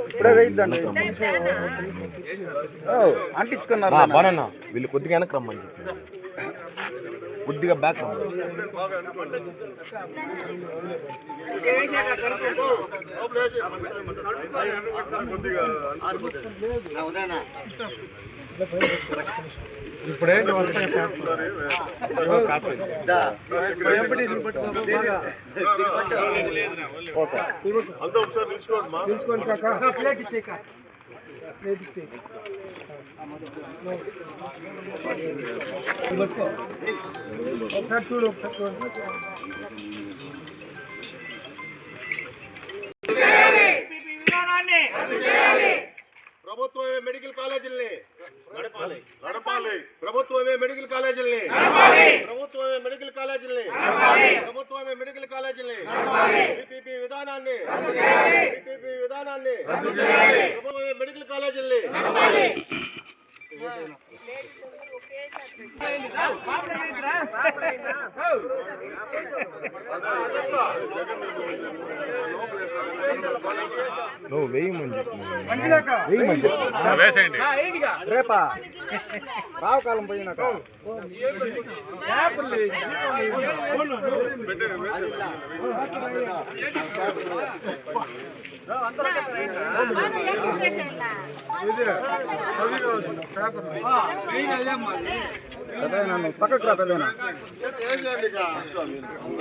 ఇప్పుడే వేయిద్దండి అంటించుకున్నారు బాగా వీళ్ళు కొద్దిగా వెనక్కి రమ్మని చెప్పి కొద్దిగా బ్యాక్ ఇప్పుడేంటి ఒకసారి చూడు ప్రభుత్వమే మెడికల్ కాలేజీల్ని నడపాలి ప్రభుత్వమే మెడికల్ కాలేజీల్ని ప్రభుత్వమే మెడికల్ కాలేజీల్ని ప్రభుత్వమే మెడికల్ కాలేజీల్ని పీపీపీ విధానాన్ని ప్రభుత్వమే మెడికల్ కాలేజీల్ని నువ్వు వేయమని చెప్పేయండి రేపా రావు కాలం పోయినాక పక్కకు రా పెద్దనా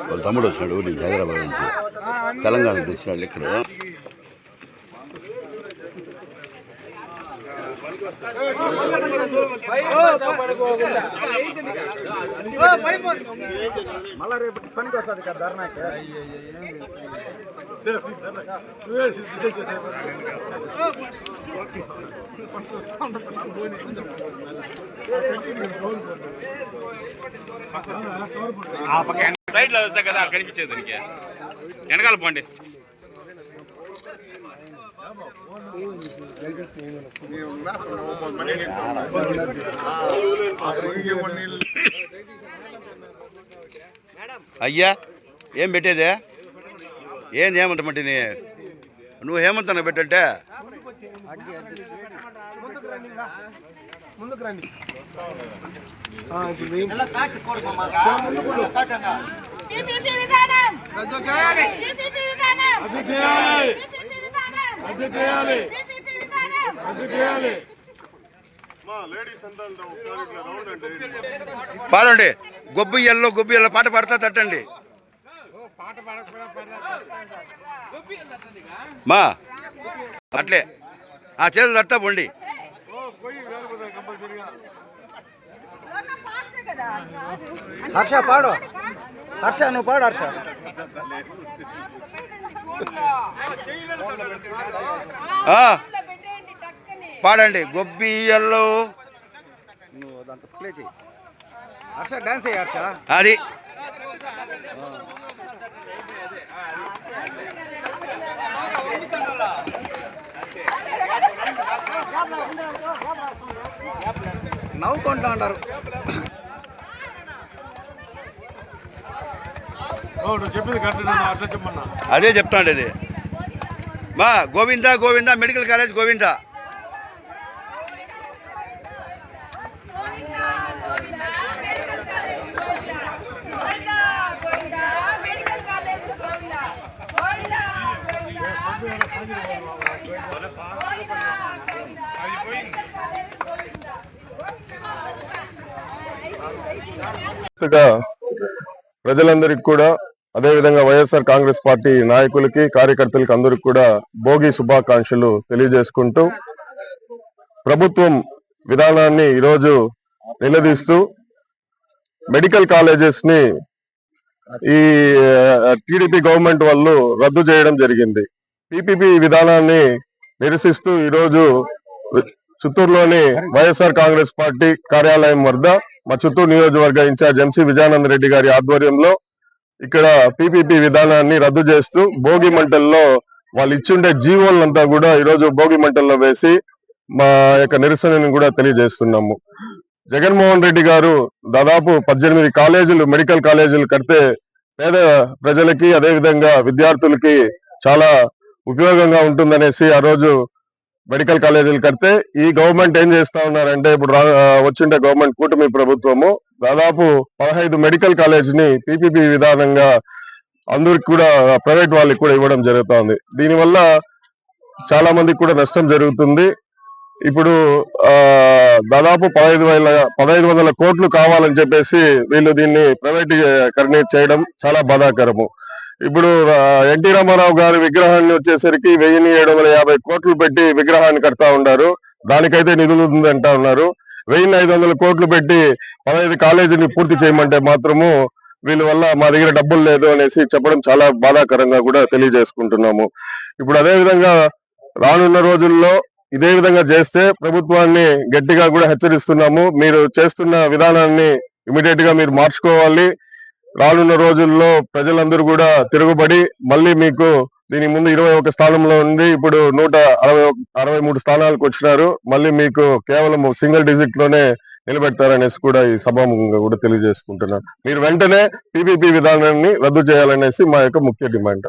వాళ్ళ తమ్ముడు వచ్చినాడు నీకు హైదరాబాద్ నుంచి తెలంగాణ తెచ్చినాడు ఇక్కడ మళ్ళా రేపు పనికి వస్తుంది కదా ధర్నాకి సైడ్ లో వస్తాయి కదా కనిపించేది దానికి వెనకాల పోండి. అయ్యా ఏం పెట్టేదే ఏం చేయమంటామంటే నువ్వు హేమంతన పెట్టంటే ముందుకు రండి పాడండి గొబ్బియ్యల్లో పాట పాడతా తట్టండి మా అట్లే ఆ చేతులు తట్టా పోండి. హర్ష పాడు హర్ష నువ్వు పాడు హర్ష పాడండి గొబ్బియ్యల్లో నువ్వు దాంతో ప్లే చేయి హర్ష డాన్స్ అయ్యి హర్ష అది నవ్వుకుంటా ఉంటారు. అదే చెప్తాండి అది మా గోవిందా గోవిందా మెడికల్ కాలేజ్ గోవిందా. ప్రజలందరికీ కూడా అదేవిధంగా వైఎస్ఆర్ కాంగ్రెస్ పార్టీ నాయకులకి కార్యకర్తలకి అందరికి కూడా భోగి శుభాకాంక్షలు తెలియజేసుకుంటూ ప్రభుత్వం విధానాన్ని ఈరోజు నిలదీస్తూ మెడికల్ కాలేజెస్ ని ఈ టీడీపీ గవర్నమెంట్ వాళ్ళు రద్దు చేయడం జరిగింది. పీపీపీ విధానాన్ని నిరసిస్తూ ఈరోజు చిత్తూరులోని వైఎస్ఆర్ కాంగ్రెస్ పార్టీ కార్యాలయం వద్ద మా చిత్తూరు నియోజకవర్గ ఇన్ఛార్జ్ ఎంసీ విజయానంద రెడ్డి గారి ఆధ్వర్యంలో ఇక్కడ పీపీపీ విధానాన్ని రద్దు చేస్తూ భోగి మంటల్లో వాళ్ళు ఇచ్చిండే జీవోలంతా కూడా ఈరోజు భోగి మంటల్లో వేసి మా యొక్క నిరసనని కూడా తెలియజేస్తున్నాము. జగన్మోహన్ రెడ్డి గారు దాదాపు 18 కాలేజీలు, మెడికల్ కాలేజీలు కడితే పేద ప్రజలకి అదేవిధంగా విద్యార్థులకి చాలా ఉపయోగంగా ఉంటుందనేసి ఆ రోజు మెడికల్ కాలేజీలు కడితే ఈ గవర్నమెంట్ ఏం చేస్తా ఉన్నారంటే ఇప్పుడు వచ్చిండే గవర్నమెంట్ కూటమి ప్రభుత్వము దాదాపు 15 మెడికల్ కాలేజీని పీపీపీ విధానంగా అందరికి కూడా ప్రైవేట్ వాళ్ళకి కూడా ఇవ్వడం జరుగుతుంది. దీనివల్ల చాలా మందికి కూడా నష్టం జరుగుతుంది. ఇప్పుడు దాదాపు 1500 కోట్లు కావాలని చెప్పేసి వీళ్ళు దీన్ని ప్రైవేటీకరణ చేయడం చాలా బాధాకరము. ఇప్పుడు ఎన్టీ రామారావు గారి విగ్రహాన్ని వచ్చేసరికి 1750 కోట్లు పెట్టి విగ్రహాన్ని కడతా ఉన్నారు. దానికైతే నిధులు ఉందంటా ఉన్నారు. 1500 కోట్లు పెట్టి 15 కాలేజీని పూర్తి చేయమంటే మాత్రము వీళ్ళ వల్ల మా దగ్గర డబ్బులు లేదు అనేసి చెప్పడం చాలా బాధాకరంగా కూడా తెలియజేసుకుంటున్నాము. ఇప్పుడు అదే విధంగా రానున్న రోజుల్లో ఇదే విధంగా చేస్తే ప్రభుత్వాన్ని గట్టిగా కూడా హెచ్చరిస్తున్నాము. మీరు చేస్తున్న విధానాన్ని ఇమీడియట్ గా మీరు మార్చుకోవాలి. రానున్న రోజుల్లో ప్రజలందరూ కూడా తిరుగుబడి మళ్ళీ మీకు దీని ముందు 21 స్థానంలో ఉంది, ఇప్పుడు 163 స్థానాలకు వచ్చినారు. మళ్ళీ మీకు కేవలం సింగిల్ డిజిట్ లోనే నిలబెడతారనేసి కూడా ఈ సభాముఖంగా కూడా తెలియజేసుకుంటున్నారు. మీరు వెంటనే పీపీపీ విధానాన్ని రద్దు చేయాలనేసి మా యొక్క ముఖ్య డిమాండ్.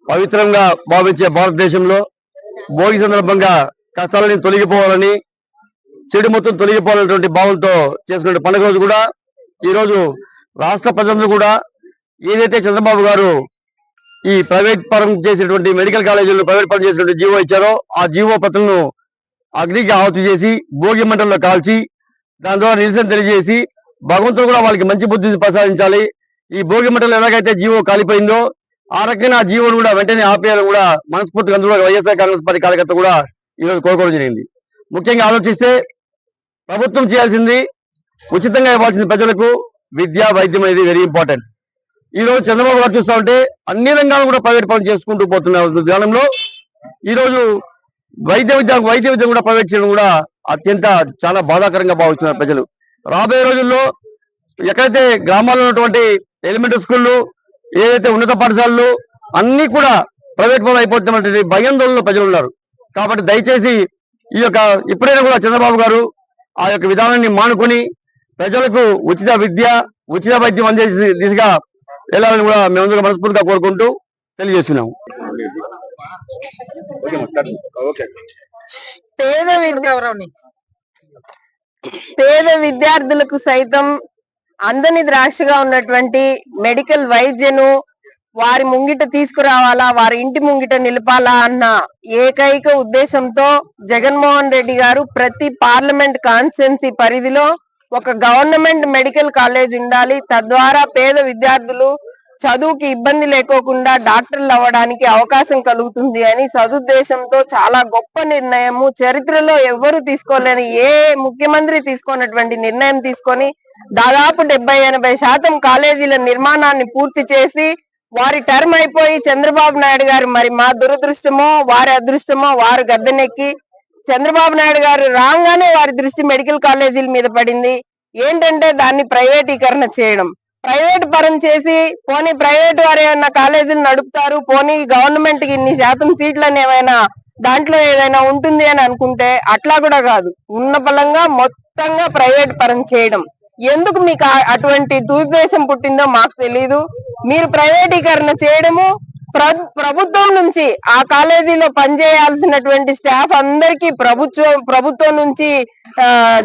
పవిత్రంగా భావించే భారతదేశంలో భోగి సందర్భంగా కష్టాలని తొలగిపోవాలని, చెడు మొత్తం తొలగిపోవాలనేటువంటి భావంతో చేసుకునే పండుగ రోజు కూడా ఈ రోజు రాష్ట్ర ప్రజలందరూ కూడా ఏదైతే చంద్రబాబు గారు ఈ ప్రైవేట్ పరం చేసినటువంటి మెడికల్ కాలేజీలను ప్రైవేట్ పరం చేసినటువంటి జీవో ఇచ్చారో ఆ జీవో ప్రతులను అగ్నికి ఆహుతి చేసి భోగి మంటల్లో కాల్చి దాని ద్వారా నిరసన తెలియజేసి భగవంతుడు కూడా వాళ్ళకి మంచి బుద్ధిని ప్రసాదించాలి. ఈ భోగి మంటలు ఎలాగైతే జీవో కాలిపోయిందో ఆ రకంగా ఆ జీవోను కూడా వెంటనే ఆపేయాలని కూడా మనస్ఫూర్తిగా అందులో వైఎస్ఆర్ కాంగ్రెస్ పార్టీ కార్యకర్త కూడా ఈరోజు కోరుకోవడం జరిగింది. ముఖ్యంగా ఆలోచిస్తే ప్రభుత్వం చేయాల్సింది ఉచితంగా ఇవ్వాల్సింది ప్రజలకు విద్య, వైద్యం అనేది వెరీ ఇంపార్టెంట్. ఈ రోజు చంద్రబాబు గారు చూస్తా ఉంటే అన్ని రంగాలు కూడా ప్రైవేట్ పనులు చేసుకుంటూ పోతున్న విధానంలో ఈ రోజు వైద్య విద్య కూడా ప్రైవేట్ చేయడం కూడా అత్యంత చాలా బాధాకరంగా భావిస్తున్నారు ప్రజలు. రాబోయే రోజుల్లో ఎక్కడైతే గ్రామాల్లో ఉన్నటువంటి ఎలిమెంటరీ స్కూళ్ళు, ఏదైతే ఉన్నత పాఠశాలలు అన్ని కూడా ప్రైవేట్ పనులు అయిపోతున్నటువంటి భయాందోళనలో ప్రజలు ఉన్నారు. కాబట్టి దయచేసి ఈ యొక్క ఇప్పుడైనా కూడా చంద్రబాబు గారు ఆ యొక్క విధానాన్ని మానుకొని ప్రజలకు ఉచిత విద్య, ఉచిత వైద్యం అందేసే దిశగా వెళ్ళాలని కూడా మేమందరూ మనస్ఫూర్తిగా కోరుకుంటూ తెలియజేస్తున్నాము. పేద విద్యార్థులకు సైతం అందని ద్రాక్షగా ఉన్నటువంటి మెడికల్ వైద్యను వారి ముంగిట తీసుకురావాలా, వారి ఇంటి ముంగిట నిలపాలా అన్న ఏకైక ఉద్దేశంతో జగన్మోహన్ రెడ్డి గారు ప్రతి పార్లమెంట్ కాన్స్టిట్యున్సీ పరిధిలో ఒక గవర్నమెంట్ మెడికల్ కాలేజ్ ఉండాలి, తద్వారా పేద విద్యార్థులు చదువుకి ఇబ్బంది లేకోకుండా డాక్టర్లు అవ్వడానికి అవకాశం కలుగుతుంది అని సదుద్దేశంతో చాలా గొప్ప నిర్ణయము, చరిత్రలో ఎవ్వరూ తీసుకోలేని ఏ ముఖ్యమంత్రి తీసుకున్నటువంటి నిర్ణయం తీసుకొని దాదాపు 70-80% కాలేజీల నిర్మాణాన్ని పూర్తి చేసి వారి టర్మ్ అయిపోయి చంద్రబాబు నాయుడు గారు మరి మా దురదృష్టమో వారి అదృష్టమో వారు గద్దెనెక్కి చంద్రబాబు నాయుడు గారు రాగానే వారి దృష్టి మెడికల్ కాలేజీల మీద పడింది. ఏంటంటే దాన్ని ప్రైవేటీకరణ చేయడం, ప్రైవేట్ పరం చేసి పోనీ ప్రైవేట్ వారు ఏమైనా కాలేజీలు నడుపుతారు, పోనీ గవర్నమెంట్ కి ఇన్ని శాతం సీట్లని ఏమైనా దాంట్లో ఏదైనా ఉంటుంది అని అనుకుంటే అట్లా కూడా కాదు, ఉన్న బలంగా మొత్తంగా ప్రైవేట్ పరం చేయడం. ఎందుకు మీకు అటువంటి దురుద్దేశం పుట్టిందో మాకు తెలీదు. మీరు ప్రైవేటీకరణ చేయడము, ప్రభుత్వం నుంచి ఆ కాలేజీలో పనిచేయాల్సినటువంటి స్టాఫ్ అందరికీ ప్రభుత్వం నుంచి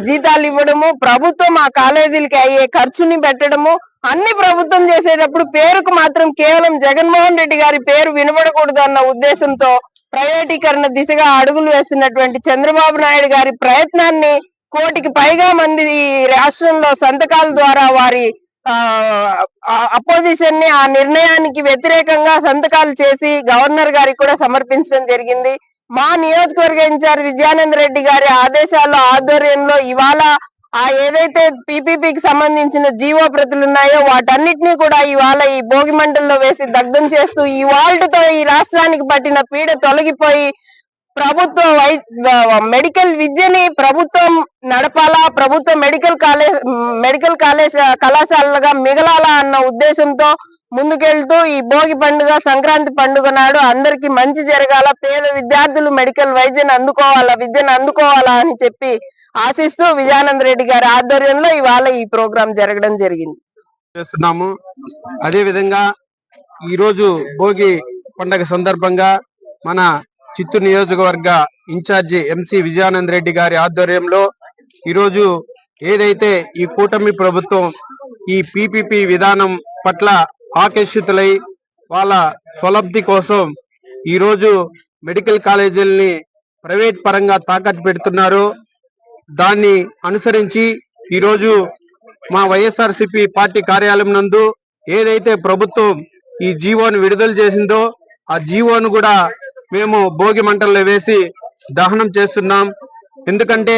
జీతాలు ఇవ్వడము, ప్రభుత్వం ఆ కాలేజీలకి అయ్యే ఖర్చుని పెట్టడము, అన్ని ప్రభుత్వం చేసేటప్పుడు పేరుకు మాత్రం కేవలం జగన్మోహన్ రెడ్డి గారి పేరు వినబడకూడదు అన్న ఉద్దేశంతో ప్రైవేటీకరణ దిశగా అడుగులు వేస్తున్నటువంటి చంద్రబాబు నాయుడు గారి ప్రయత్నాన్ని 1 కోటికి పైగా మంది రాష్ట్రంలో సంతకాల ద్వారా వారి అపోజిషన్ ని ఆ నిర్ణయానికి వ్యతిరేకంగా సంతకాలు చేసి గవర్నర్ గారికి కూడా సమర్పించడం జరిగింది. మా నియోజకవర్గ ఇన్ఛార్జ్ విజయానంద రెడ్డి గారి ఆదేశాల ఆధ్వర్యంలో ఇవాళ ఆ ఏదైతే పీపీపీకి సంబంధించిన జీవో ప్రతులు ఉన్నాయో వాటన్నిటినీ కూడా ఇవాళ ఈ భోగి మంటల్లో వేసి దగ్ధం చేస్తూ ఈ వాల్ట్తో ఈ రాష్ట్రానికి పట్టిన పీడ తొలగిపోయి ప్రభుత్వ మెడికల్ విద్యని ప్రభుత్వం నడపాలా, ప్రభుత్వ మెడికల్ కళాశాలగా మిగలాలా అన్న ఉద్దేశంతో ముందుకెళ్తూ ఈ భోగి పండుగ సంక్రాంతి పండుగ నాడు అందరికి మంచి జరగాల, పేద విద్యార్థులు మెడికల్ వైద్యం అందుకోవాలా, విద్యను అందుకోవాలా అని చెప్పి ఆశిస్తూ విజయానంద రెడ్డి గారి ఆధ్వర్యంలో ఇవాళ ఈ ప్రోగ్రాం జరగడం జరిగింది. చేస్తున్నాము. అదే విధంగా ఈ రోజు భోగి పండగ సందర్భంగా మన చిత్తూరు నియోజకవర్గ ఇన్ఛార్జి ఎంసీ విజయానంద రెడ్డి గారి ఆధ్వర్యంలో ఈరోజు ఏదైతే ఈ కూటమి ప్రభుత్వం ఈ పీపీపీ విధానం పట్ల ఆకర్షితులై వాళ్ళ స్వలబ్ధి కోసం ఈరోజు మెడికల్ కాలేజీలని ప్రైవేట్ పరంగా తాకట్టు పెడుతున్నారు. దాన్ని అనుసరించి ఈరోజు మా వైఎస్ఆర్సీపీ పార్టీ కార్యాలయం నందు ఏదైతే ప్రభుత్వం ఈ జీవోను విడుదల చేసిందో ఆ జీవోను కూడా మేము భోగి మంటల్లో వేసి దహనం చేస్తున్నాం. ఎందుకంటే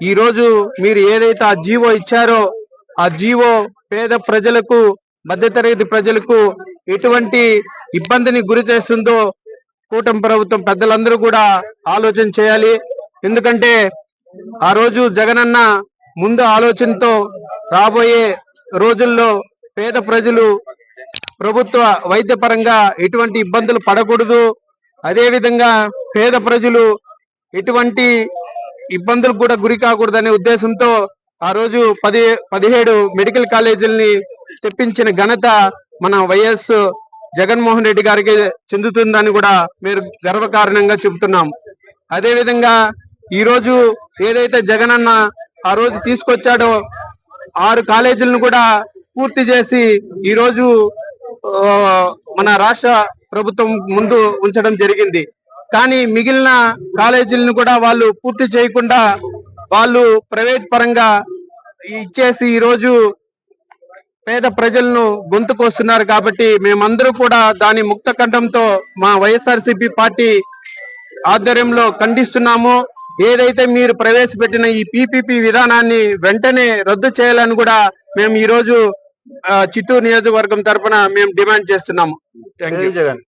ఈ రోజు మీరు ఏదైతే ఆ జీవో ఇచ్చారో ఆ జీవో పేద ప్రజలకు, మధ్యతరగతి ప్రజలకు ఎటువంటి ఇబ్బందిని గురి చేస్తుందో కూటమి ప్రభుత్వం పెద్దలందరూ కూడా ఆలోచన చేయాలి. ఎందుకంటే ఆ రోజు జగనన్న ముందు ఆలోచనతో రాబోయే రోజుల్లో పేద ప్రజలు ప్రభుత్వ వైద్య పరంగా ఎటువంటి ఇబ్బందులు పడకూడదు, అదే విధంగా పేద ప్రజలు ఎటువంటి ఇబ్బందులకు కూడా గురి కాకూడదనే ఉద్దేశంతో ఆ రోజు 17 మెడికల్ కాలేజీలని తెప్పించిన ఘనత మన వైఎస్ జగన్మోహన్ రెడ్డి గారికి చెందుతుందని కూడా మీరు గర్వకారణంగా చెబుతున్నాం. అదే విధంగా ఈ రోజు ఏదైతే జగనన్న ఆ రోజు తీసుకొచ్చాడో 6 కాలేజీలను కూడా పూర్తి చేసి ఈ రోజు మన రాష్ట్ర ప్రభుత్వం ముందు ఉంచడం జరిగింది. కానీ మిగిలిన కాలేజీలను కూడా వాళ్ళు పూర్తి చేయకుండా వాళ్ళు ప్రైవేట్ పరంగా ఇచ్చేసి ఈ రోజు పేద ప్రజలను గొంతుకొస్తున్నారు. కాబట్టి మేమందరూ కూడా దాని ముక్త కంఠంతో మా వైఎస్ఆర్సీపీ పార్టీ ఆధ్వర్యంలో ఖండిస్తున్నాము. ఏదైతే మీరు ప్రవేశపెట్టిన ఈ పీపీపీ విధానాన్ని వెంటనే రద్దు చేయాలని కూడా మేము ఈ రోజు చిత్తూరు నియోజకవర్గం తరఫున మేము డిమాండ్ చేస్తున్నాము. Thank you.